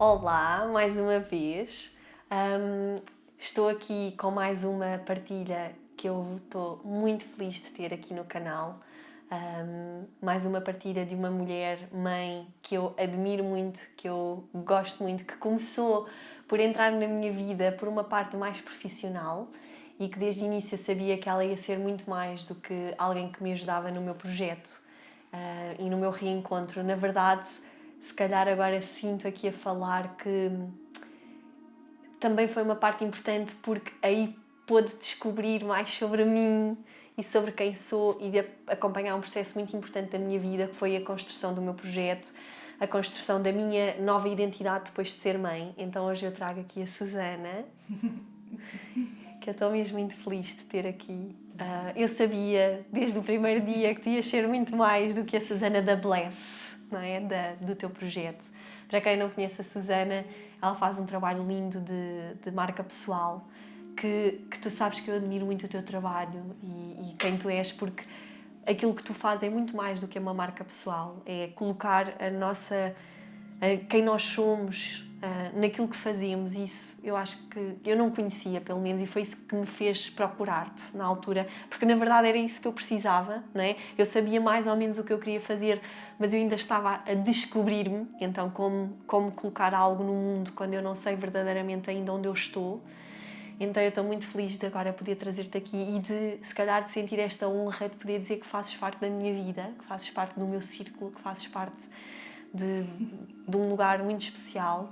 Olá, mais uma vez. Estou aqui com mais uma partilha que eu estou muito feliz de ter aqui no canal. Mais uma partilha de uma mulher, mãe, que eu admiro muito, que eu gosto muito, que começou por entrar na minha vida por uma parte mais profissional e que desde o início eu sabia que ela ia ser muito mais do que alguém que me ajudava no meu projeto e no meu reencontro. Na verdade, se calhar agora sinto aqui a falar que também foi uma parte importante porque aí pude descobrir mais sobre mim e sobre quem sou e de acompanhar um processo muito importante da minha vida, que foi a construção do meu projeto, a construção da minha nova identidade depois de ser mãe. Então hoje eu trago aqui a Susana, que eu estou mesmo muito feliz de ter aqui. Eu sabia desde o primeiro dia que tu ias ser muito mais do que a Susana da Bless, não é? Do teu projeto. Para quem não conhece a Susana, ela faz um trabalho lindo de marca pessoal, que tu sabes que eu admiro muito o teu trabalho e quem tu és, porque aquilo que tu fazes é muito mais do que uma marca pessoal, é colocar quem nós somos naquilo que fazemos. Isso eu acho que eu não conhecia, pelo menos, e foi isso que me fez procurar-te na altura, porque na verdade era isso que eu precisava, não é? Eu sabia mais ou menos o que eu queria fazer, mas eu ainda estava a descobrir-me. Então como colocar algo no mundo quando eu não sei verdadeiramente ainda onde eu estou. Então eu estou muito feliz de agora poder trazer-te aqui e de, se calhar, de sentir esta honra de poder dizer que fazes parte da minha vida, que fazes parte do meu círculo, que fazes parte de um lugar muito especial.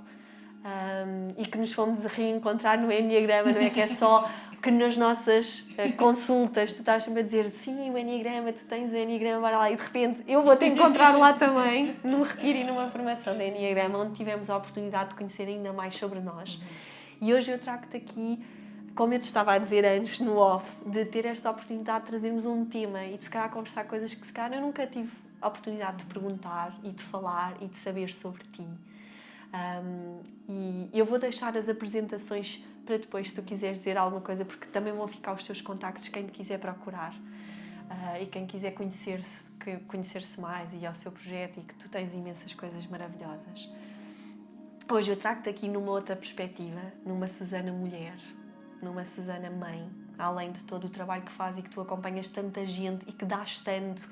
E que nos fomos reencontrar no Enneagrama, não é? Que é só que nas nossas consultas tu estás sempre a dizer sim, o Enneagrama, tu tens o Enneagrama, bora lá, e de repente eu vou-te encontrar lá também, num retiro e numa formação de Enneagrama, onde tivemos a oportunidade de conhecer ainda mais sobre nós. E hoje eu trago-te aqui, como eu te estava a dizer antes, no off, de ter esta oportunidade de trazermos um tema e de se calhar conversar coisas que se calhar eu nunca tive a oportunidade de perguntar e de falar e de saber sobre ti. E eu vou deixar as apresentações para depois, se tu quiseres dizer alguma coisa, porque também vão ficar os teus contactos, quem te quiser procurar e quem quiser conhecer-se mais e ao seu projeto, e que tu tens imensas coisas maravilhosas. Hoje eu trago-te aqui numa outra perspectiva, numa Susana mulher, numa Susana mãe, além de todo o trabalho que faz e que tu acompanhas tanta gente e que dás tanto.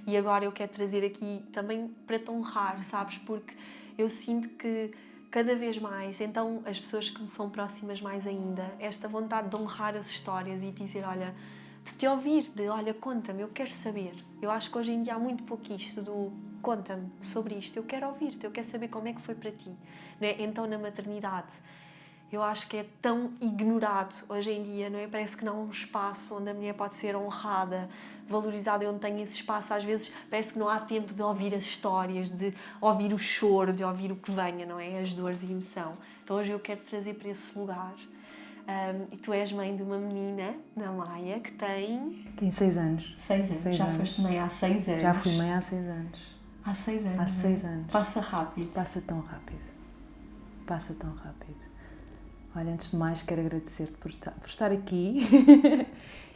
E agora eu quero trazer aqui também para te honrar, sabes? Porque eu sinto que cada vez mais, então as pessoas que me são próximas mais ainda, esta vontade de honrar as histórias e dizer, olha, de te ouvir, olha, conta-me, eu quero saber. Eu acho que hoje em dia há muito pouco isto do conta-me sobre isto, eu quero ouvir-te, eu quero saber como é que foi para ti. Não é? Então na maternidade, eu acho que é tão ignorado hoje em dia, não é? Parece que não há um espaço onde a mulher pode ser honrada, valorizada, e onde tem esse espaço. Às vezes parece que não há tempo de ouvir as histórias, de ouvir o choro, de ouvir o que venha, não é? As dores e emoção. Então hoje eu quero te trazer para esse lugar. E tu és mãe de uma menina, da Maia, que tem 6 anos. 6 anos. Já foste mãe há 6 anos. Já fui mãe há 6 anos. Há 6 anos. Há 6 anos. Passa rápido. Passa tão rápido. Passa tão rápido. Olha, antes de mais quero agradecer-te por estar aqui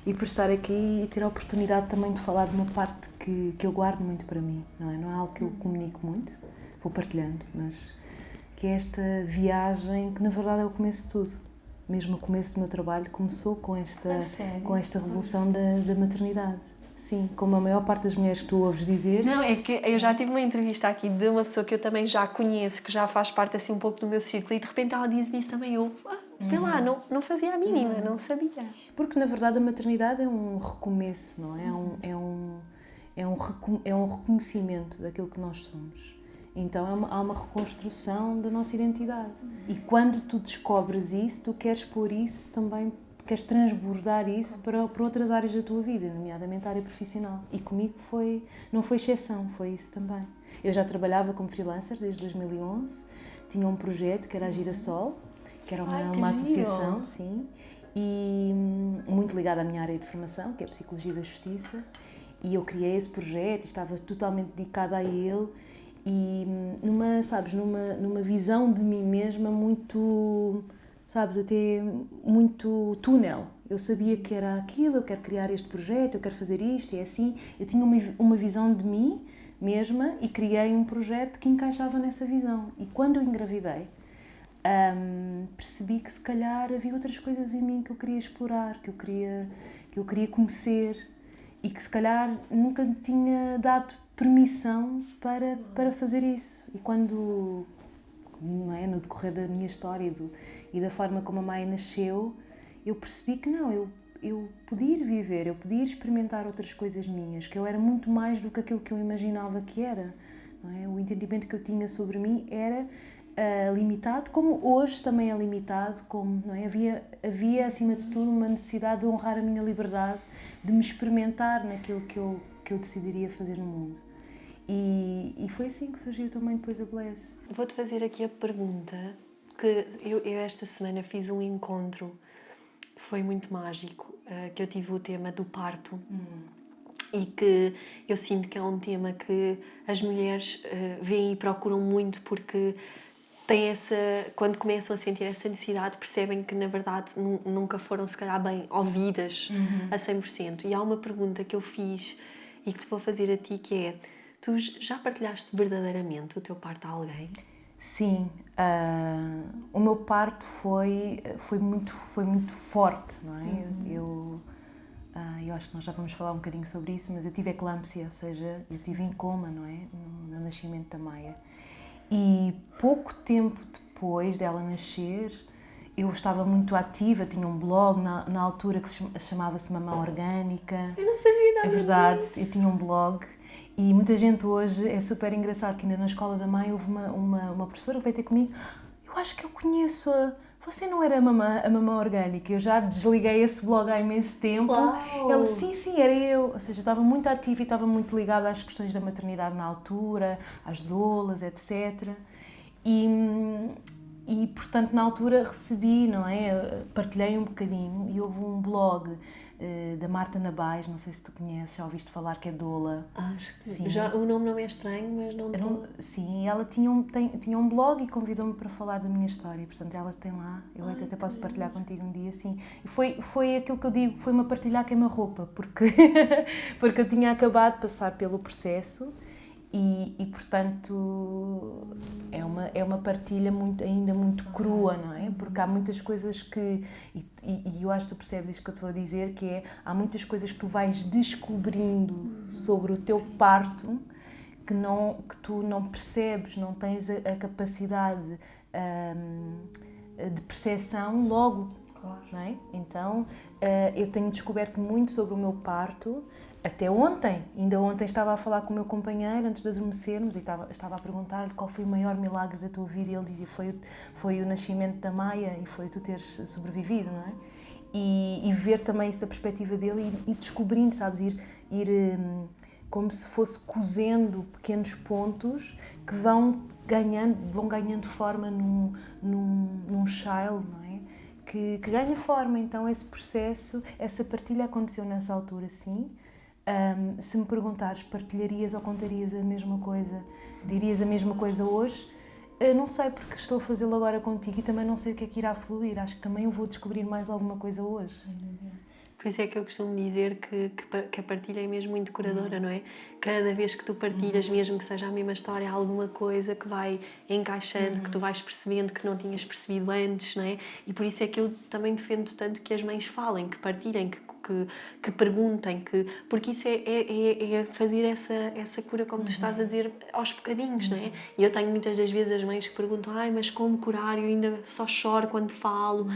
e por estar aqui e ter a oportunidade também de falar de uma parte que eu guardo muito para mim, não é? Não é algo que eu comunico muito, vou partilhando, mas que é esta viagem que na verdade é o começo de tudo. Mesmo o começo do meu trabalho começou com esta revolução da maternidade. Sim, como a maior parte das mulheres que tu ouves dizer... Não, é que eu já tive uma entrevista aqui de uma pessoa que eu também já conheço, que já faz parte assim um pouco do meu círculo, e de repente ela diz-me isso também. Eu, vê lá, não fazia a mínima, não sabia. Porque na verdade a maternidade é um recomeço, não é? É um reconhecimento daquilo que nós somos. Então há uma reconstrução da nossa identidade. E quando tu descobres isso, tu queres pôr isso também, queres transbordar isso para outras áreas da tua vida, nomeadamente a área profissional. E comigo não foi exceção, foi isso também. Eu já trabalhava como freelancer desde 2011, tinha um projeto que era a Girassol, que era uma associação, sim, e muito ligada à minha área de formação, que é a Psicologia da Justiça, e eu criei esse projeto, estava totalmente dedicada a ele, e numa visão de mim mesma muito, sabes, até muito túnel. Eu sabia que era aquilo, eu quero criar este projeto, eu quero fazer isto, é assim. Eu tinha uma visão de mim mesma e criei um projeto que encaixava nessa visão. E quando eu engravidei, percebi que se calhar havia outras coisas em mim que eu queria explorar, que eu queria conhecer e que se calhar nunca me tinha dado permissão para fazer isso. E quando, não é, no decorrer da minha história e da forma como a Maia nasceu, eu percebi que não, eu podia ir viver, eu podia experimentar outras coisas minhas, que eu era muito mais do que aquilo que eu imaginava que era. Não é? O entendimento que eu tinha sobre mim era limitado, como hoje também é limitado, como, não é? Havia, acima de tudo, uma necessidade de honrar a minha liberdade, de me experimentar naquilo que eu decidiria fazer no mundo. E foi assim que surgiu também depois a Bless. Vou-te fazer aqui a pergunta, que eu esta semana fiz um encontro, foi muito mágico, que eu tive o tema do parto. E que eu sinto que é um tema que as mulheres veem e procuram muito, porque têm quando começam a sentir essa necessidade, percebem que na verdade nunca foram se calhar bem ouvidas a 100%. E há uma pergunta que eu fiz e que te vou fazer a ti, que é: tu já partilhaste verdadeiramente o teu parto a alguém? Sim, o meu parto foi muito forte, não é? Eu acho que nós já vamos falar um bocadinho sobre isso, mas eu tive eclâmpsia, ou seja, eu tive em coma, não é? No nascimento da Maia. E pouco tempo depois dela nascer, eu estava muito ativa, tinha um blog na altura que chamava-se Mamã Orgânica. Eu não sabia nada É verdade, disso. eu tinha um blog. E muita gente hoje, é super engraçado que ainda na escola da Maia houve uma professora que veio ter comigo: eu acho que eu conheço você não era a mamã Orgânica? Eu já desliguei esse blog há imenso tempo. Uau. Ela, sim, era eu. Ou seja, estava muito ativa e estava muito ligada às questões da maternidade na altura, às doulas, etc. E portanto, na altura recebi, não é? Partilhei um bocadinho e houve um blog da Marta Nabais, não sei se tu conheces, já ouviste falar, que é doula. Acho que sim. Já, o nome não é estranho, mas não estou... Sim, ela tinha um blog e convidou-me para falar da minha história, portanto ela tem lá, eu até posso partilhar contigo um dia, sim. E foi aquilo que eu digo, foi-me a partilhar queima-roupa, porque eu tinha acabado de passar pelo processo e portanto é uma partilha ainda muito crua, não é? Porque há muitas coisas que, e eu acho que tu percebes isto que eu te vou dizer, que é, há muitas coisas que tu vais descobrindo sobre o teu parto que tu não percebes, não tens a capacidade de percepção logo. Claro. Não é? Então, eu tenho descoberto muito sobre o meu parto, até ontem. Ainda ontem estava a falar com o meu companheiro antes de adormecermos e estava a perguntar-lhe qual foi o maior milagre da tua vida, e ele dizia: foi o nascimento da Maia e foi tu teres sobrevivido, não é? E ver também isso da perspectiva dele e descobrindo, sabes, ir como se fosse cozendo pequenos pontos que vão ganhando forma num child, não é? Que ganha forma. Então esse processo, essa partilha aconteceu nessa altura, sim. Se me perguntares, partilharias ou contarias a mesma coisa, dirias a mesma coisa hoje? Não sei, porque estou a fazê-lo agora contigo e também não sei o que é que irá fluir. Acho que também eu vou descobrir mais alguma coisa hoje. Por isso é que eu costumo dizer que a partilha é mesmo muito curadora, não é? Cada vez que tu partilhas, mesmo que seja a mesma história, há alguma coisa que vai encaixando, que tu vais percebendo que não tinhas percebido antes, não é? E por isso é que eu também defendo tanto que as mães falem, que partilhem, que perguntem, porque isso é fazer essa cura, como tu estás a dizer, aos bocadinhos, não é? E eu tenho muitas das vezes as mães que perguntam: mas como curar? Eu ainda só choro quando falo,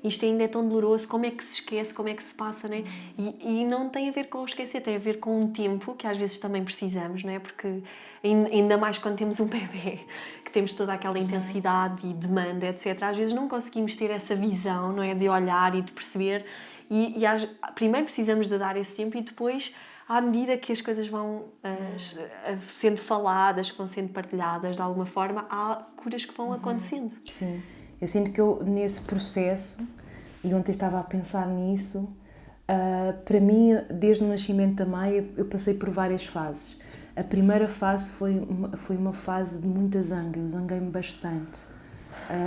isto ainda é tão doloroso, como é que se esquece, como é que se passa, não é? E não tem a ver com o esquecer, tem a ver com um tempo que às vezes também precisamos, não é? Porque ainda mais quando temos um bebê, que temos toda aquela intensidade e demanda, etc. Às vezes não conseguimos ter essa visão, não é? De olhar e de perceber. Primeiro precisamos de dar esse tempo e depois, à medida que as coisas vão sendo faladas, que vão sendo partilhadas de alguma forma, há curas que vão acontecendo. Sim. Eu sinto que eu, nesse processo, e ontem estava a pensar nisso, para mim, desde o nascimento da Maia, eu passei por várias fases. A primeira fase foi uma fase de muita zanga, eu zanguei-me bastante.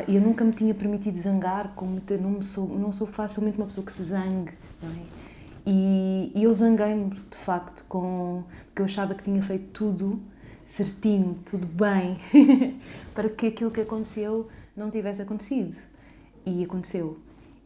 Eu nunca me tinha permitido zangar, não sou facilmente uma pessoa que se zangue, não é? E eu zanguei-me, de facto, porque eu achava que tinha feito tudo certinho, tudo bem, para que aquilo que aconteceu não tivesse acontecido. E aconteceu.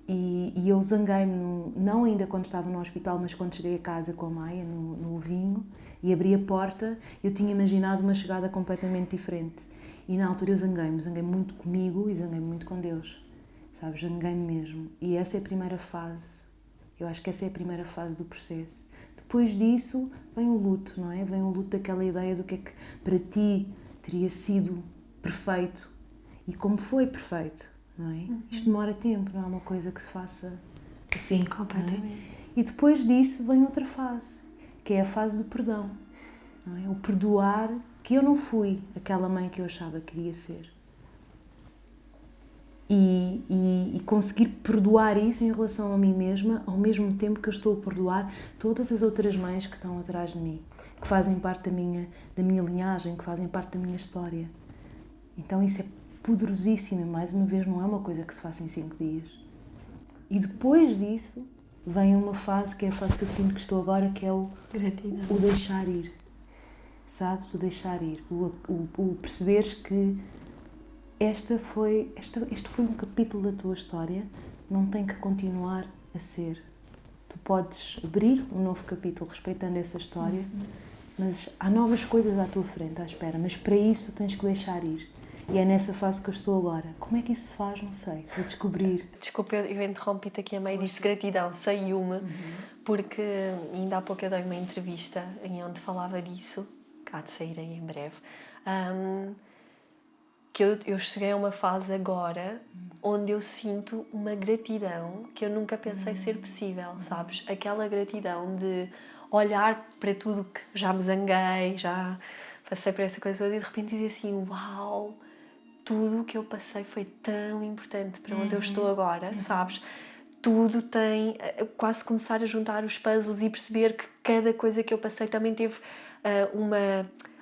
E eu zanguei-me, não ainda quando estava no hospital, mas quando cheguei a casa com a Maia, no vinho, e abri a porta, eu tinha imaginado uma chegada completamente diferente. E na altura eu zanguei muito comigo e zanguei-me muito com Deus, sabes? Zanguei-me mesmo. E essa é a primeira fase, eu acho que essa é a primeira fase do processo. Depois disso vem o luto, não é? Vem o luto daquela ideia do que é que para ti teria sido perfeito e como foi perfeito. Não é? Isto demora tempo, não é uma coisa que se faça assim. Completamente. Não é? E depois disso vem outra fase, que é a fase do perdão. Não é? O perdoar que eu não fui aquela mãe que eu achava que queria ser. E conseguir perdoar isso em relação a mim mesma, ao mesmo tempo que eu estou a perdoar todas as outras mães que estão atrás de mim, que fazem parte da minha linhagem, que fazem parte da minha história. Então isso é poderosíssimo, mais uma vez, não é uma coisa que se faça em 5 dias. E depois disso, vem uma fase, que é a fase que eu sinto que estou agora, que é o deixar ir. Sabes? O deixar ir. O perceberes que este foi um capítulo da tua história, não tem que continuar a ser. Tu podes abrir um novo capítulo respeitando essa história, mas há novas coisas à tua frente, à espera. Mas para isso tens que deixar ir. E é nessa fase que eu estou agora. Como é que isso se faz? Não sei. Vou descobrir. Desculpa, eu interrompi-te aqui a meio, disse gratidão, saiu-me, porque ainda há pouco eu dei uma entrevista em onde falava disso, que há de sair aí em breve, que eu cheguei a uma fase agora onde eu sinto uma gratidão que eu nunca pensei ser possível, sabes? Aquela gratidão de olhar para tudo que já me zanguei, já passei por essa coisa toda e de repente dizer assim, uau, tudo o que eu passei foi tão importante para onde eu estou agora, sabes? Tudo tem... Quase começar a juntar os puzzles e perceber que cada coisa que eu passei também teve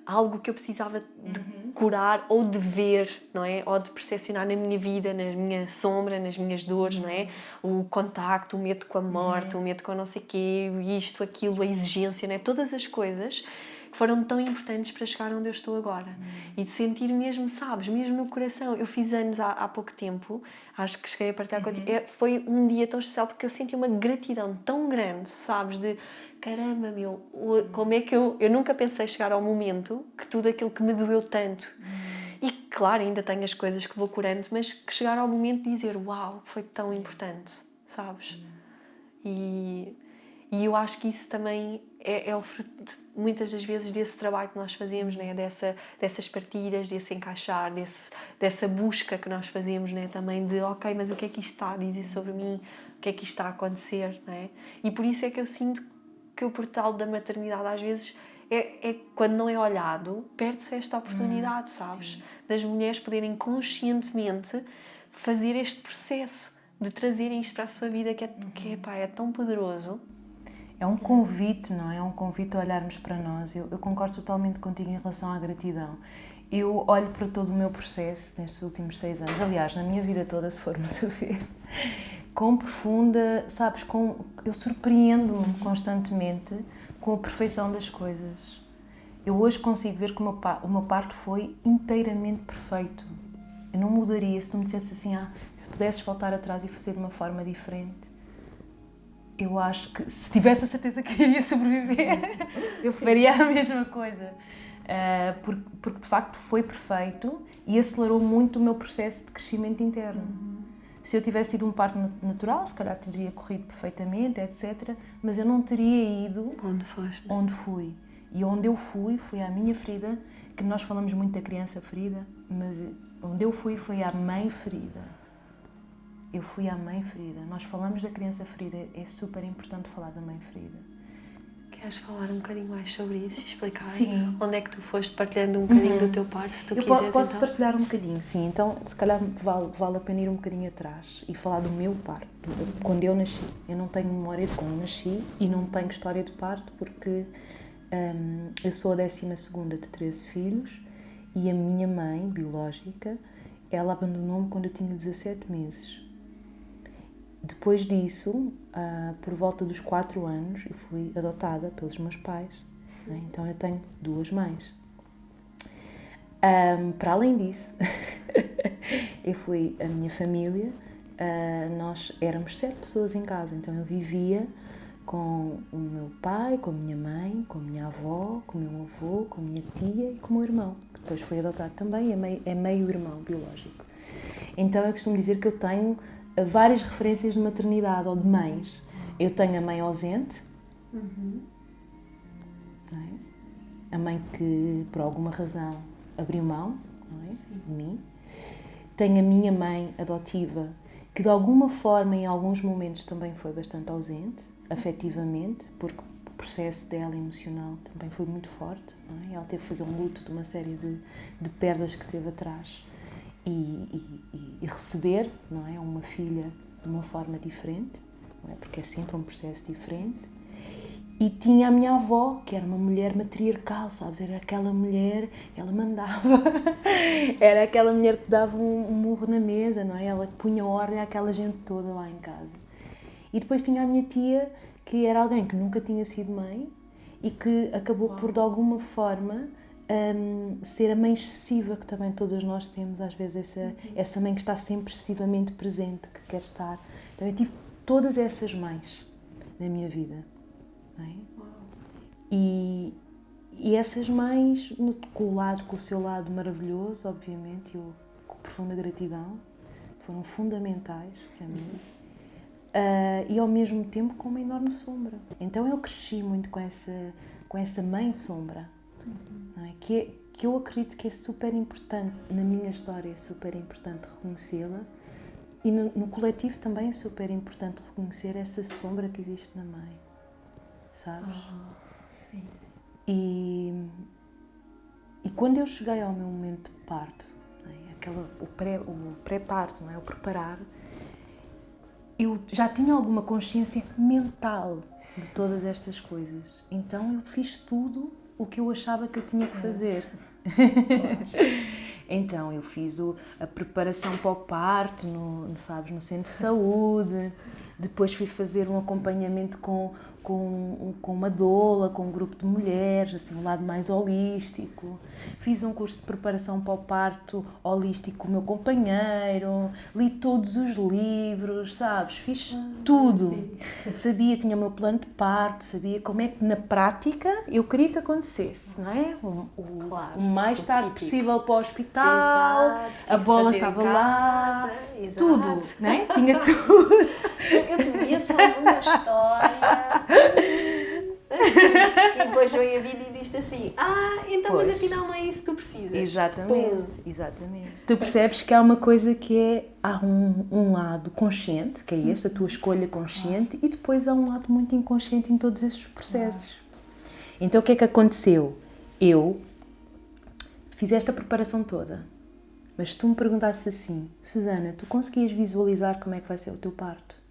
algo que eu precisava de curar ou de ver, não é? Ou de percepcionar na minha vida, na minha sombra, nas minhas dores, não é? O contacto, o medo com a morte, o medo com não sei o quê, isto, aquilo, a exigência, não é? Todas as coisas que foram tão importantes para chegar onde eu estou agora. E de sentir mesmo, sabes, mesmo no coração. Eu fiz anos há pouco tempo, acho que cheguei a partilhar contigo. Foi um dia tão especial porque eu senti uma gratidão tão grande, sabes, de caramba, como é que eu nunca pensei chegar ao momento que tudo aquilo que me doeu tanto. E claro, ainda tenho as coisas que vou curando, mas que chegar ao momento de dizer, uau, foi tão importante, sabes? E eu acho que isso também é o fruto, muitas das vezes, desse trabalho que nós fazemos, né? Dessas partilhas, desse encaixar, dessa busca que nós fazemos, né? Também de, ok, mas o que é que isto está a dizer sobre mim? O que é que isto está a acontecer? Né? E por isso é que eu sinto que o portal da maternidade, às vezes, quando não é olhado, perde-se esta oportunidade, sabes? Sim. Das mulheres poderem conscientemente fazer este processo de trazerem isto para a sua vida, que é tão poderoso. É um convite, não é? É um convite a olharmos para nós. Eu concordo totalmente contigo em relação à gratidão. Eu olho para todo o meu processo nestes últimos 6 anos, aliás, na minha vida toda, se formos a ver, com profunda, sabes, eu surpreendo-me constantemente com a perfeição das coisas. Eu hoje consigo ver que o meu parto foi inteiramente perfeito. Eu não mudaria se tu me dissesse assim, se pudesses voltar atrás e fazer de uma forma diferente. Eu acho que, se tivesse a certeza que iria sobreviver, eu faria a mesma coisa. Porque, de facto, foi perfeito e acelerou muito o meu processo de crescimento interno. Se eu tivesse tido um parto natural, se calhar teria corrido perfeitamente, etc. Mas eu não teria ido onde fui. E onde eu fui, foi à minha ferida, que nós falamos muito da criança ferida, mas onde eu fui foi à mãe ferida. Eu fui à mãe ferida. Nós falamos da criança ferida, é super importante falar da mãe ferida. Queres falar um bocadinho mais sobre isso e explicar? Sim. Onde é que tu foste partilhando um bocadinho do teu parto, se tu quiseres? Posso partilhar um bocadinho, sim. Então, se calhar vale a pena ir um bocadinho atrás e falar do meu parto, quando eu nasci. Eu não tenho memória de quando nasci e não tenho história de parto porque eu sou a 12ª de 13 filhos e a minha mãe, biológica, ela abandonou-me quando eu tinha 17 meses. Depois disso, por volta dos 4 anos, eu fui adotada pelos meus pais. Né? Então eu tenho 2 mães. Para além disso, a minha família, nós éramos 7 pessoas em casa, então eu vivia com o meu pai, com a minha mãe, com a minha avó, com o meu avô, com a minha tia e com o meu irmão, que depois foi adotado também, é meio irmão biológico. Então eu costumo dizer que eu tenho várias referências de maternidade ou de mães. Eu tenho a mãe ausente, não é? A mãe que por alguma razão abriu mão, não é? De mim. Tenho a minha mãe adotiva, que de alguma forma em alguns momentos também foi bastante ausente, afetivamente, porque o processo dela emocional também foi muito forte, não é? Ela teve que fazer um luto de uma série de perdas que teve atrás e receber, não é, uma filha de uma forma diferente, não é? Porque é sempre um processo diferente. E tinha a minha avó, que era uma mulher matriarcal, sabes? Era aquela mulher, ela mandava, era aquela mulher que dava um murro na mesa, não é? Ela punha ordem àquela gente toda lá em casa. E depois tinha a minha tia, que era alguém que nunca tinha sido mãe e que acabou por, de alguma forma, ser a mãe excessiva que também todas nós temos, às vezes, essa mãe que está sempre excessivamente presente, que quer estar. Então eu tive todas essas mães na minha vida. Não é? E essas mães, com o seu lado maravilhoso, obviamente, eu com profunda gratidão, foram fundamentais para mim. E ao mesmo tempo com uma enorme sombra. Então eu cresci muito com essa mãe sombra, não é? Que eu acredito que é super importante, na minha história é super importante reconhecê-la, e no coletivo também é super importante reconhecer essa sombra que existe na mãe, sabes? Sim. E quando eu cheguei ao meu momento de parto, não é? o pré-parto, não é? O preparar, eu já tinha alguma consciência mental de todas estas coisas. Então eu fiz tudo o que eu achava que eu tinha que fazer. Então eu fiz a preparação para o parto no centro de saúde. Depois fui fazer um acompanhamento com uma doula, com um grupo de mulheres, assim, um lado mais holístico. Fiz um curso de preparação para o parto holístico com o meu companheiro, li todos os livros, sabes? Fiz tudo. Sabia, tinha o meu plano de parto, sabia como é que na prática eu queria que acontecesse, não é? Claro, o mais tarde típico. possível para o hospital, Exato, a bola estava lá, tudo, não é? Tinha tudo. Eu comia só uma história e depois vem a vida e diz-te assim, então Pois. mas afinal não é isso que tu precisas. Exatamente, exatamente. Tu percebes que há uma coisa há um lado consciente, que é este, a tua escolha consciente, e depois há um lado muito inconsciente em todos estes processos. Então o que é que aconteceu? Eu fiz esta preparação toda, mas se tu me perguntasses assim, Susana, tu conseguias visualizar como é que vai ser o teu parto?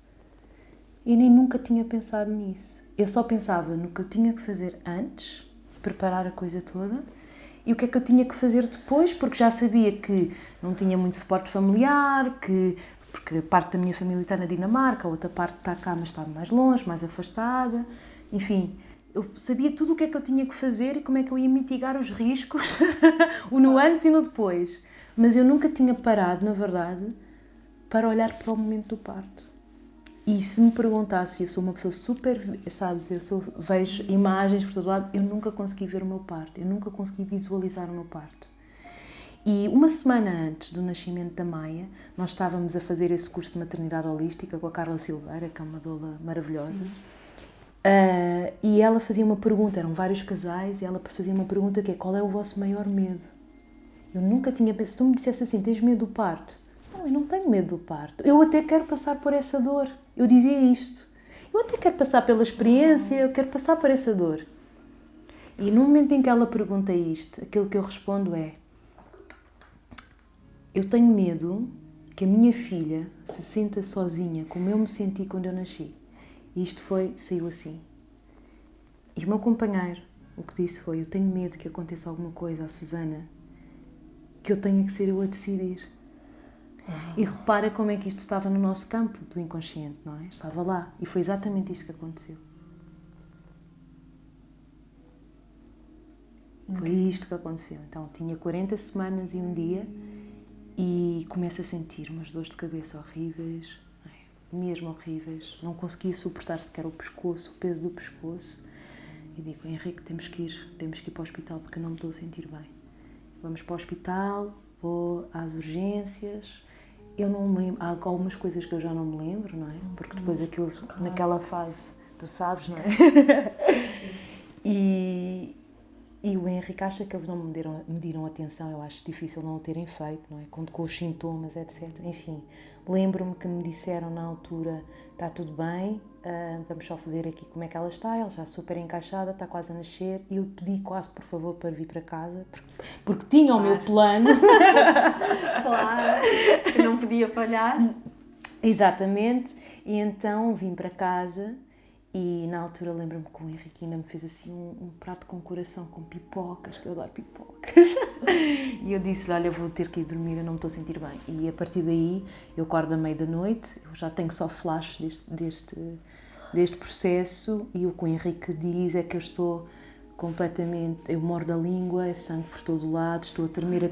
Eu nem nunca tinha pensado nisso. Eu só pensava no que eu tinha que fazer antes, preparar a coisa toda, e o que é que eu tinha que fazer depois, porque já sabia que não tinha muito suporte familiar, porque parte da minha família está na Dinamarca, a outra parte está cá, mas está mais longe, mais afastada. Enfim, eu sabia tudo o que é que eu tinha que fazer e como é que eu ia mitigar os riscos, o no antes e no depois. Mas eu nunca tinha parado, na verdade, para olhar para o momento do parto. E se me perguntasse, eu sou uma pessoa super, sabes, vejo imagens por todo lado, eu nunca consegui ver o meu parto, eu nunca consegui visualizar o meu parto. E uma semana antes do nascimento da Maia, nós estávamos a fazer esse curso de maternidade holística com a Carla Silveira, que é uma doula maravilhosa. E ela fazia uma pergunta, eram vários casais, e ela fazia uma pergunta que é: qual é o vosso maior medo? Eu nunca tinha pensado, se tu me dissesse assim, tens medo do parto? Não, eu não tenho medo do parto, eu até quero passar por essa dor. Eu dizia isto, eu até quero passar pela experiência, eu quero passar por essa dor. E no momento em que ela pergunta isto, aquilo que eu respondo é: eu tenho medo que a minha filha se sinta sozinha, como eu me senti quando eu nasci. E isto saiu assim. E o meu companheiro, o que disse foi: eu tenho medo que aconteça alguma coisa à Susana, que eu tenha que ser eu a decidir. E repara como é que isto estava no nosso campo do inconsciente, não é? Estava lá. E foi exatamente isto que aconteceu. Foi isto que aconteceu. Então, tinha 40 semanas e um dia e começo a sentir umas dores de cabeça horríveis, mesmo horríveis. Não conseguia suportar sequer o pescoço, o peso do pescoço. E digo, Henrique, temos que ir para o hospital porque eu não me estou a sentir bem. Vamos para o hospital, vou às urgências. Eu não me lembro, há algumas coisas que eu já não me lembro, não é? Porque depois aquilo, naquela fase, tu sabes, não é? E o Henrique acha que eles não me deram atenção, eu acho difícil não o terem feito, não é? Com os sintomas, etc. Enfim, lembro-me que me disseram na altura, está tudo bem, vamos só ver aqui como é que ela está super encaixada, está quase a nascer, e eu pedi quase, por favor, para vir para casa, porque tinha o meu plano. Claro, que não podia falhar. Exatamente, e então vim para casa. E na altura lembro-me que o Henrique ainda me fez assim um prato com coração, com pipocas, que eu adoro pipocas. E eu disse-lhe, olha, vou ter que ir dormir, eu não me estou a sentir bem. E a partir daí, eu acordo à meia da noite, eu já tenho só flashes deste processo, e o que o Henrique diz é que eu estou completamente, eu mordo a língua, é sangue por todo o lado, estou a tremer.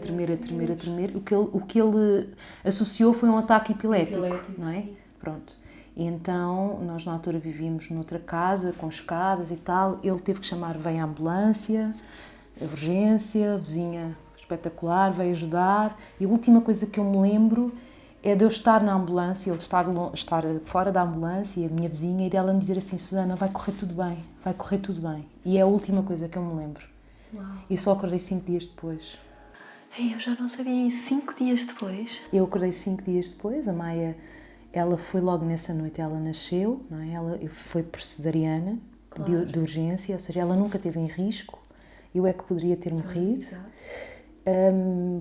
O que ele associou foi um ataque epilético, não é? Sim. Pronto. E então, nós na altura vivíamos noutra casa, com escadas e tal, ele teve que chamar, veio a ambulância, a urgência, a vizinha espetacular, veio ajudar, e a última coisa que eu me lembro é de eu estar na ambulância, ele estar fora da ambulância, e a minha vizinha, e ela me dizer assim, Susana, vai correr tudo bem, e é a última coisa que eu me lembro. Uau. E só acordei 5 dias depois. Eu já não sabia isso, 5 dias depois? Eu acordei 5 dias depois, a Maia... Ela foi logo nessa noite, ela nasceu, não é? Ela foi por cesariana, claro, de urgência, ou seja, ela nunca esteve em risco, eu é que poderia ter morrido.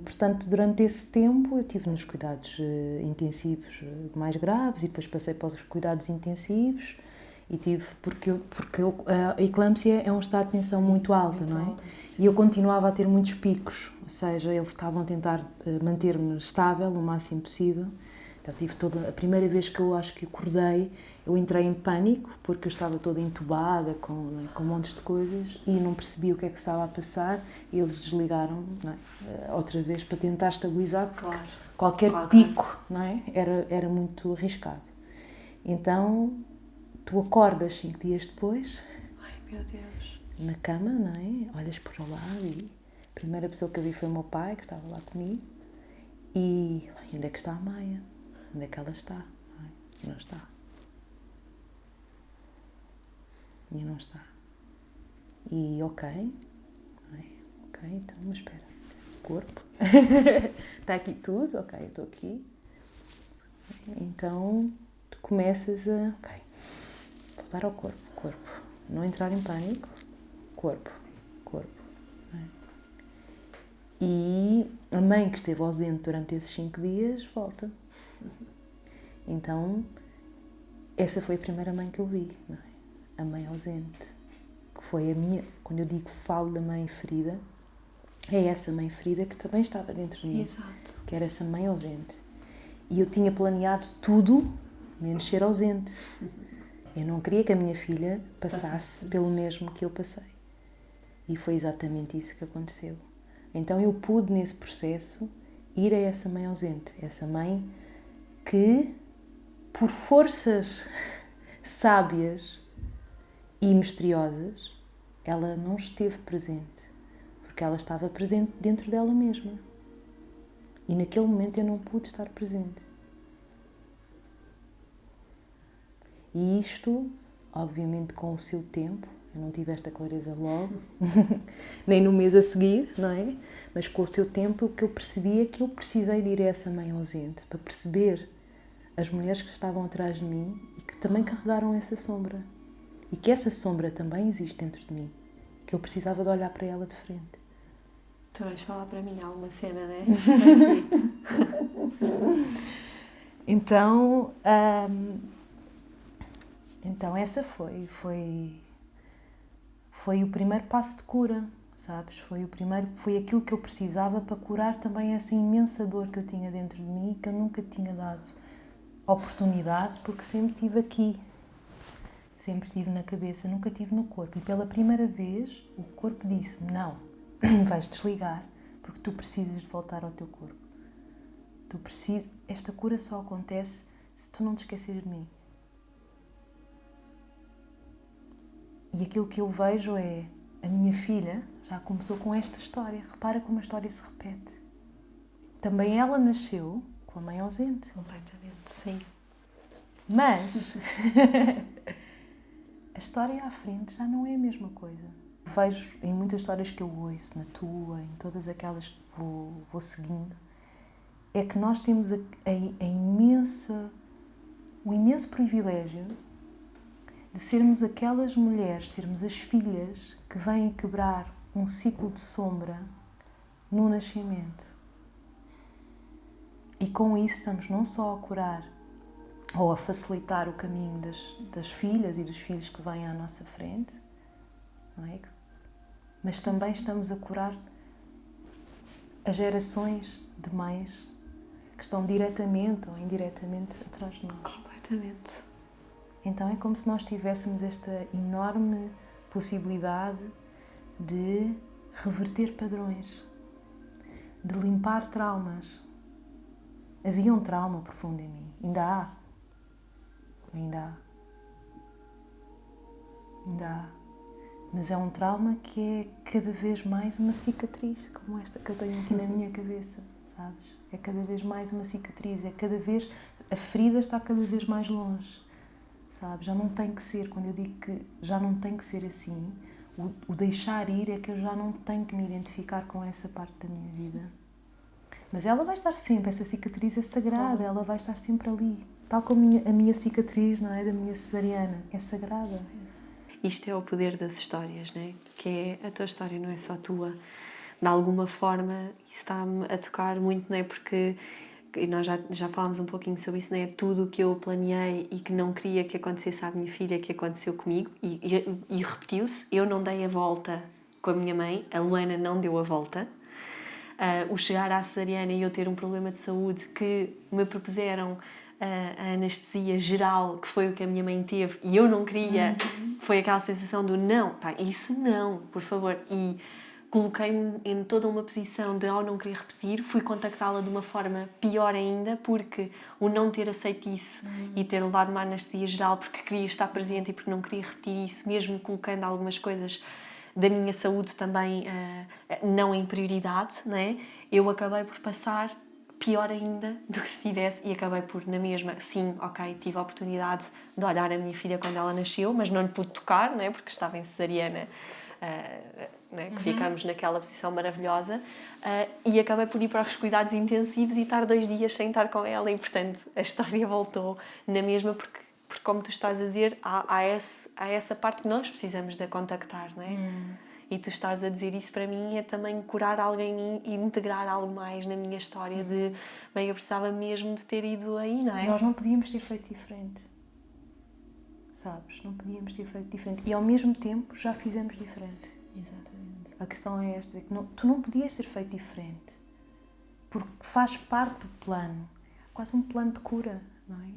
Portanto, durante esse tempo eu estive nos cuidados intensivos mais graves e depois passei para os cuidados intensivos e tive, porque a eclâmpsia é um estado de tensão muito alto, não é? Alta, e eu continuava a ter muitos picos, ou seja, eles estavam a tentar manter-me estável o máximo possível. Então, tive a primeira vez que eu acho que acordei, eu entrei em pânico, porque eu estava toda entubada com montes de coisas e não percebia o que é que estava a passar, e eles desligaram, não é? Outra vez para tentar estabilizar, porque claro, qualquer pico, não é? Era muito arriscado. Então, tu acordas 5 dias depois, ai meu Deus, na cama, não é? Olhas para o lado e a primeira pessoa que eu vi foi o meu pai, que estava lá comigo, e onde é que está a Maia? Onde é que ela está? Não está. E não está. E ok, então, mas espera. Corpo. Está aqui tudo, ok, eu estou aqui. Então, tu começas a, voltar ao corpo. Não entrar em pânico. Corpo. E a mãe que esteve ausente durante esses 5 dias volta. Então, essa foi a primeira mãe que eu vi, não é? A mãe ausente, que foi a minha, quando eu digo falo da mãe ferida, é essa mãe ferida que também estava dentro de mim. Exato. Que era essa mãe ausente. E eu tinha planeado tudo, menos ser ausente. Eu não queria que a minha filha passasse pelo mesmo que eu passei. E foi exatamente isso que aconteceu. Então eu pude, nesse processo, ir a essa mãe ausente, essa mãe que, por forças sábias e misteriosas, ela não esteve presente, porque ela estava presente dentro dela mesma. E naquele momento eu não pude estar presente. E isto, obviamente, com o seu tempo, eu não tive esta clareza logo, nem no mês a seguir, não é? Mas com o seu tempo, o que eu percebi é que eu precisei de ir a essa mãe ausente para perceber as mulheres que estavam atrás de mim e que também carregaram essa sombra. E que essa sombra também existe dentro de mim, que eu precisava de olhar para ela de frente. Tu vais falar para mim alguma cena, não é? Então essa foi o primeiro passo de cura, sabes? Foi aquilo que eu precisava para curar também essa imensa dor que eu tinha dentro de mim e que eu nunca tinha dado oportunidade, porque sempre estive aqui, sempre estive na cabeça, nunca estive no corpo. E pela primeira vez o corpo disse-me, não, vais desligar, porque tu precisas de voltar ao teu corpo. Esta cura só acontece se tu não te esqueceres de mim. E aquilo que eu vejo é, a minha filha já começou com esta história. Repara como a história se repete. Também ela nasceu com a mãe ausente. Completamente, sim. Mas a história à frente já não é a mesma coisa. Vejo em muitas histórias que eu ouço, na tua, em todas aquelas que vou seguindo, é que nós temos o imenso privilégio de sermos aquelas mulheres, sermos as filhas que vêm quebrar um ciclo de sombra no nascimento. E com isso estamos não só a curar ou a facilitar o caminho das filhas e dos filhos que vêm à nossa frente, não é? Mas também estamos a curar as gerações de mães que estão diretamente ou indiretamente atrás de nós. Completamente. Então é como se nós tivéssemos esta enorme possibilidade de reverter padrões, de limpar traumas. Havia um trauma profundo em mim, ainda há. Mas é um trauma que é cada vez mais uma cicatriz, como esta que eu tenho aqui na minha cabeça, sabes? É cada vez mais uma cicatriz, a ferida está cada vez mais longe, sabes? Já não tem que ser, quando eu digo que já não tem que ser assim, o deixar ir é que eu já não tenho que me identificar com essa parte da minha vida. Mas ela vai estar sempre, essa cicatriz é sagrada, ela vai estar sempre ali. Tal como a minha cicatriz, não é, da minha cesariana, é sagrada. Isto é o poder das histórias, não é? Que é, a tua história não é só tua. De alguma forma, isso está-me a tocar muito, não é? Porque e nós já falámos um pouquinho sobre isso, não é? Tudo o que eu planeei e que não queria que acontecesse à minha filha, que aconteceu comigo, e repetiu-se. Eu não dei a volta com a minha mãe, a Luana não deu a volta. O chegar à cesariana e eu ter um problema de saúde que me propuseram a anestesia geral, que foi o que a minha mãe teve, e eu não queria, foi aquela sensação do não, pá, isso não, por favor. E coloquei-me em toda uma posição de, ao não querer repetir, fui contactá-la de uma forma pior ainda, porque o não ter aceito isso e ter levado uma anestesia geral porque queria estar presente e porque não queria repetir isso, mesmo colocando algumas coisas da minha saúde também não em prioridade, não é? Eu acabei por passar pior ainda do que se tivesse, e acabei por, na mesma, sim, ok, tive a oportunidade de olhar a minha filha quando ela nasceu, mas não lhe pude tocar, não é? Porque estava em cesariana, não é? Que ficamos naquela posição maravilhosa, e acabei por ir para os cuidados intensivos e estar 2 dias sem estar com ela, e portanto a história voltou na mesma, porque como tu estás a dizer, há essa parte que nós precisamos de contactar, não é? E tu estás a dizer isso, para mim é também curar alguém e integrar algo mais na minha história de, bem, eu precisava mesmo de ter ido aí, não é? Nós não podíamos ter feito diferente, sabes? Não podíamos ter feito diferente. E ao mesmo tempo já fizemos diferente. Exatamente. A questão é esta, é que tu não podias ter feito diferente, porque faz parte do plano, quase um plano de cura, não é?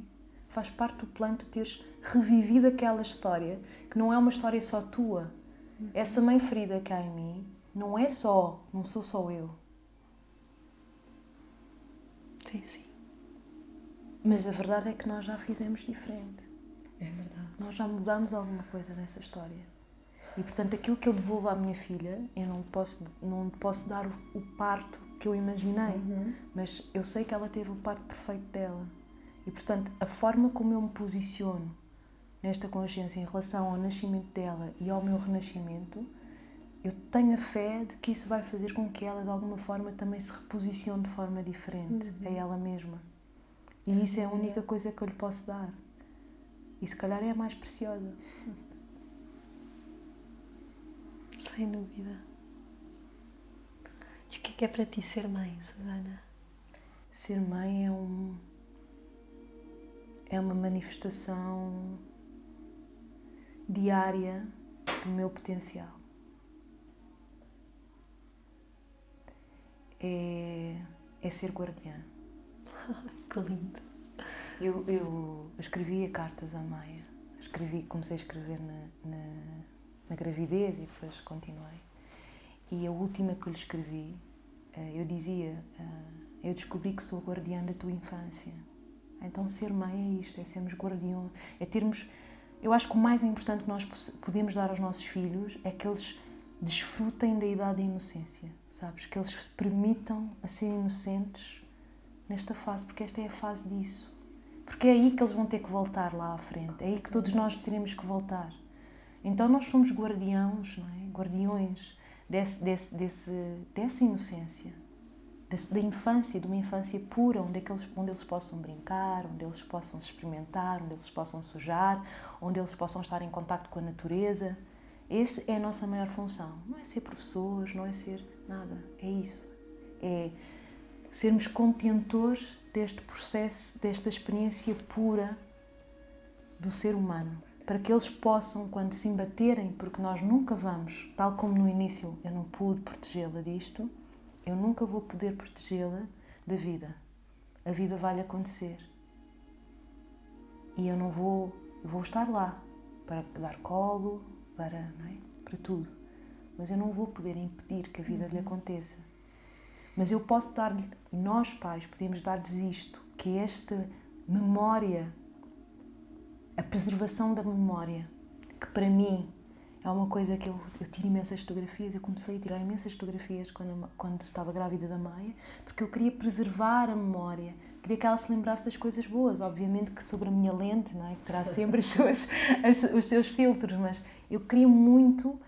Faz parte do plano de teres revivido aquela história, que não é uma história só tua. Essa mãe ferida que há em mim não sou só eu. Sim. Mas a verdade é que nós já fizemos diferente. É verdade. Nós já mudamos alguma coisa nessa história. E, portanto, aquilo que eu devolvo à minha filha, eu não posso dar o parto que eu imaginei, mas eu sei que ela teve o parto perfeito dela. E, portanto, a forma como eu me posiciono nesta consciência em relação ao nascimento dela e ao meu renascimento, eu tenho a fé de que isso vai fazer com que ela, de alguma forma, também se reposicione de forma diferente a ela mesma. E isso é a única coisa que eu lhe posso dar. E se calhar é a mais preciosa. Sem dúvida. E o que é para ti ser mãe, Susana? Ser mãe é uma manifestação diária do meu potencial. É ser guardiã. Que lindo. Eu escrevia cartas à Maia. Comecei a escrever na gravidez e depois continuei. E a última que lhe escrevi, eu dizia Eu descobri que sou guardiã da tua infância. Então ser mãe é isto, é sermos guardião, é termos... Eu acho que o mais importante que nós podemos dar aos nossos filhos é que eles desfrutem da idade da inocência, sabes? Que eles se permitam a ser inocentes nesta fase, porque esta é a fase disso. Porque é aí que eles vão ter que voltar lá à frente, é aí que todos nós teremos que voltar. Então nós somos guardiões, não é? Guardiões dessa inocência, da infância, de uma infância pura, onde eles possam brincar, onde eles possam se experimentar, onde eles possam sujar, onde eles possam estar em contacto com a natureza. Essa é a nossa maior função. Não é ser professores, não é ser nada. É isso. É sermos contentores deste processo, desta experiência pura do ser humano. Para que eles possam, quando se embaterem, porque nós nunca vamos, tal como no início eu não pude protegê-la disto, eu nunca vou poder protegê-la da vida. A vida vai-lhe acontecer. E eu vou estar lá para dar colo, não é? Para tudo. Mas eu não vou poder impedir que a vida lhe aconteça. Mas eu posso dar-lhe, e nós pais podemos dar-lhes isto, que é esta memória, a preservação da memória, que para mim é uma coisa que eu tiro imensas fotografias. Eu comecei a tirar imensas fotografias quando estava grávida da Maia, porque eu queria preservar a memória, queria que ela se lembrasse das coisas boas. Obviamente que sobre a minha lente, não é? Que terá sempre os seus filtros, mas eu queria muito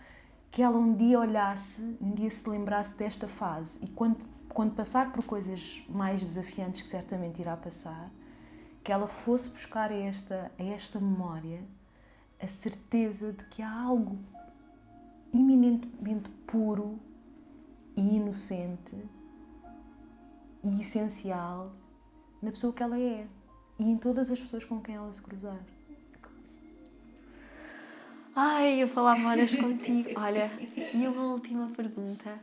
que ela um dia olhasse, um dia se lembrasse desta fase. E quando passar por coisas mais desafiantes, que certamente irá passar, que ela fosse buscar a esta memória a certeza de que há algo eminentemente puro e inocente e essencial na pessoa que ela é e em todas as pessoas com quem ela se cruzar. Ai, eu falava horas contigo. Olha, e uma última pergunta.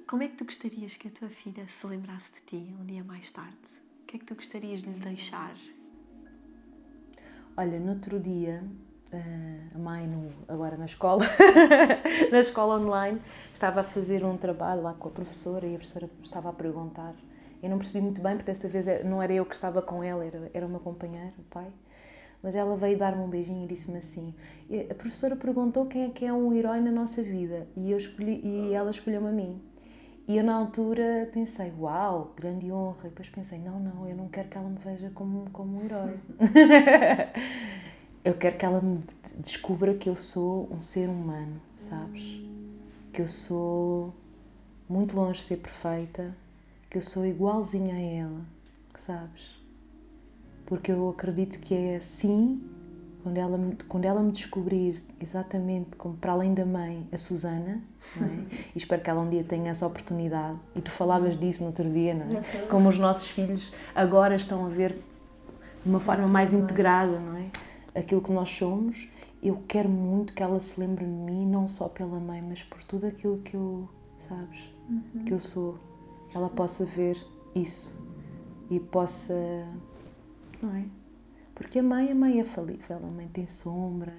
Como é que tu gostarias que a tua filha se lembrasse de ti um dia mais tarde? O que é que tu gostarias de lhe deixar? Olha, no outro dia, a mãe, agora na escola, na escola online, estava a fazer um trabalho lá com a professora e a professora estava a perguntar. Eu não percebi muito bem, porque desta vez não era eu que estava com ela, era o meu companheiro, o pai. Mas ela veio dar-me um beijinho e disse-me assim, a professora perguntou quem é que é um herói na nossa vida e ela escolheu-me a mim. E eu na altura pensei, uau, grande honra. E depois pensei, não, eu não quero que ela me veja como um herói. Eu quero que ela me descubra que eu sou um ser humano, sabes? Que eu sou muito longe de ser perfeita, que eu sou igualzinha a ela, sabes? Porque eu acredito que é assim, quando ela me descobrir exatamente como para além da mãe, a Susana, não é? E espero que ela um dia tenha essa oportunidade. E tu falavas disso no outro dia, não é? Como os nossos filhos agora estão a ver de uma forma mais integrada, não é? Aquilo que nós somos. Eu quero muito que ela se lembre de mim, não só pela mãe, mas por tudo aquilo que eu, sabes, que eu sou. Ela possa ver isso e possa, não é? Porque a mãe é falível, a mãe tem sombra,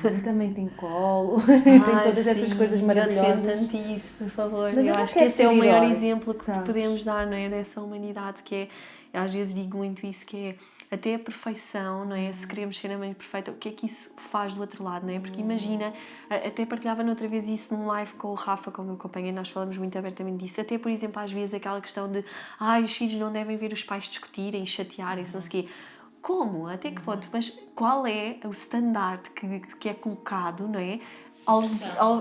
a mãe também tem colo, tem todas essas coisas maravilhosas. Eu defendo tanto isso, por favor. Mas eu acho que esse é o maior exemplo que podemos dar, não é? Dessa humanidade, que é, às vezes digo muito isso, que é até a perfeição, não é? Se queremos ser a mãe perfeita, o que é que isso faz do outro lado, não é? Porque imagina, até partilhava noutra vez isso num live com o Rafa, com o meu companheiro, nós falamos muito abertamente disso, até por exemplo às vezes aquela questão de os filhos não devem ver os pais discutirem, chatearem-se, não sei o quê. Como? Até que ponto? Mas qual é o standard que é colocado, não é?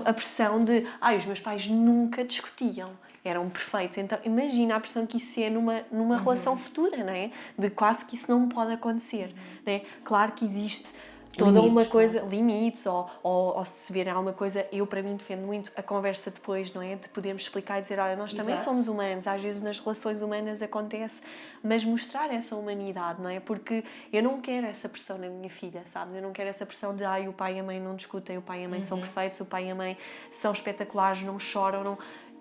A pressão de os meus pais nunca discutiam, eram perfeitos. Então imagina a pressão que isso é numa relação futura, não é? De quase que isso não pode acontecer, não é? Claro que existe toda uma coisa, limites, ou se vir alguma coisa, eu para mim defendo muito a conversa depois, não é? De podermos explicar e dizer, olha, nós também somos humanos, às vezes nas relações humanas acontece, mas mostrar essa humanidade, não é? Porque eu não quero essa pressão na minha filha, sabes? Eu não quero essa pressão de, o pai e a mãe não discutem, o pai e a mãe são perfeitos, o pai e a mãe são espetaculares, não choram, não...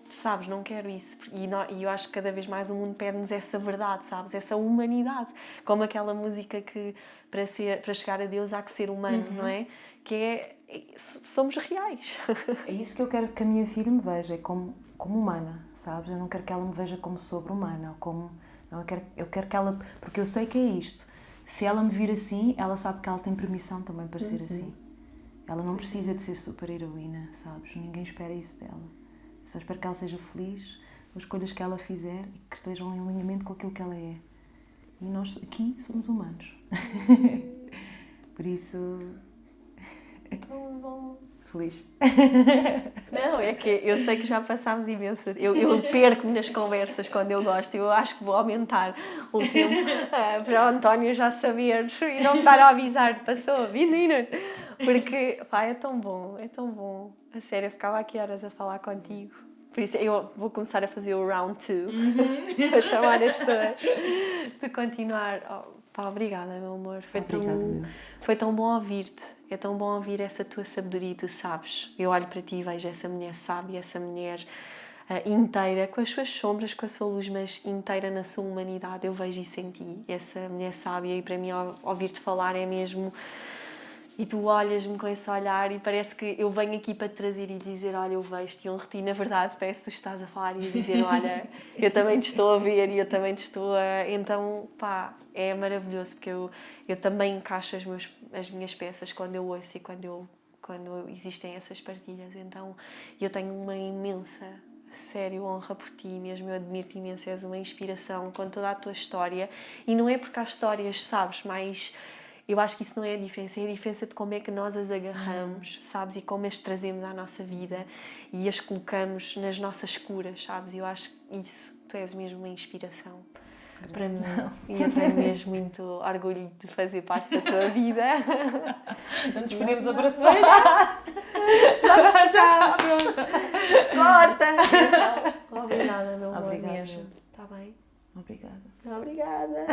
Sabes, não quero isso. E eu acho que cada vez mais o mundo pede-nos essa verdade, sabes? Essa humanidade. Como aquela música que para chegar a Deus há que ser humano, não é? Que é... Somos reais. É isso que eu quero que a minha filha me veja, como humana, sabes? Eu não quero que ela me veja como sobre-humana, como Eu quero que ela... Porque eu sei que é isto. Se ela me vir assim, ela sabe que ela tem permissão também para ser assim. Ela não precisa de ser super-heroína, sabes? Ninguém espera isso dela. Eu só espero que ela seja feliz com as escolhas que ela fizer e que estejam em alinhamento com aquilo que ela é. E nós aqui somos humanos. Por isso... Tão bom. Feliz. Não, é que eu sei que já passámos imenso. Eu perco-me nas conversas quando eu gosto. Eu acho que vou aumentar o tempo para o António já saber e não me estar a avisar. Passou 20 minutos. Porque, pá, é tão bom, é tão bom. A sério, eu ficava aqui horas a falar contigo. Por isso eu vou começar a fazer o round 2 para chamar as pessoas de continuar. Oh, pá, obrigada, meu amor. Foi tão bom ouvir-te. É tão bom ouvir essa tua sabedoria, tu sabes. Eu olho para ti e vejo essa mulher sábia, essa mulher inteira, com as suas sombras, com a sua luz, mas inteira na sua humanidade. Eu vejo isso em ti, essa mulher sábia, e para mim ouvir-te falar é mesmo... E tu olhas-me com esse olhar e parece que eu venho aqui para te trazer e dizer, olha, eu vejo-te e honro-te. E na verdade parece que tu estás a falar e a dizer, olha, eu também te estou a ver e eu também te estou a... Então, pá, é maravilhoso porque eu também encaixo as minhas peças quando eu ouço e quando existem essas partilhas. Então, eu tenho uma imensa, sério, honra por ti mesmo. Eu admiro-te imenso, és uma inspiração com toda a tua história. E não é porque há histórias, sabes, mais... Eu acho que isso não é a diferença de como é que nós as agarramos, sabes? E como as trazemos à nossa vida e as colocamos nas nossas curas, sabes? Eu acho que isso, tu és mesmo uma inspiração para mim. E eu tenho mesmo muito orgulho de fazer parte da tua vida. Não nos podemos abraçar. Já corta! Então, obrigada, meu amor, mesmo. Está bem? Obrigada. Obrigada.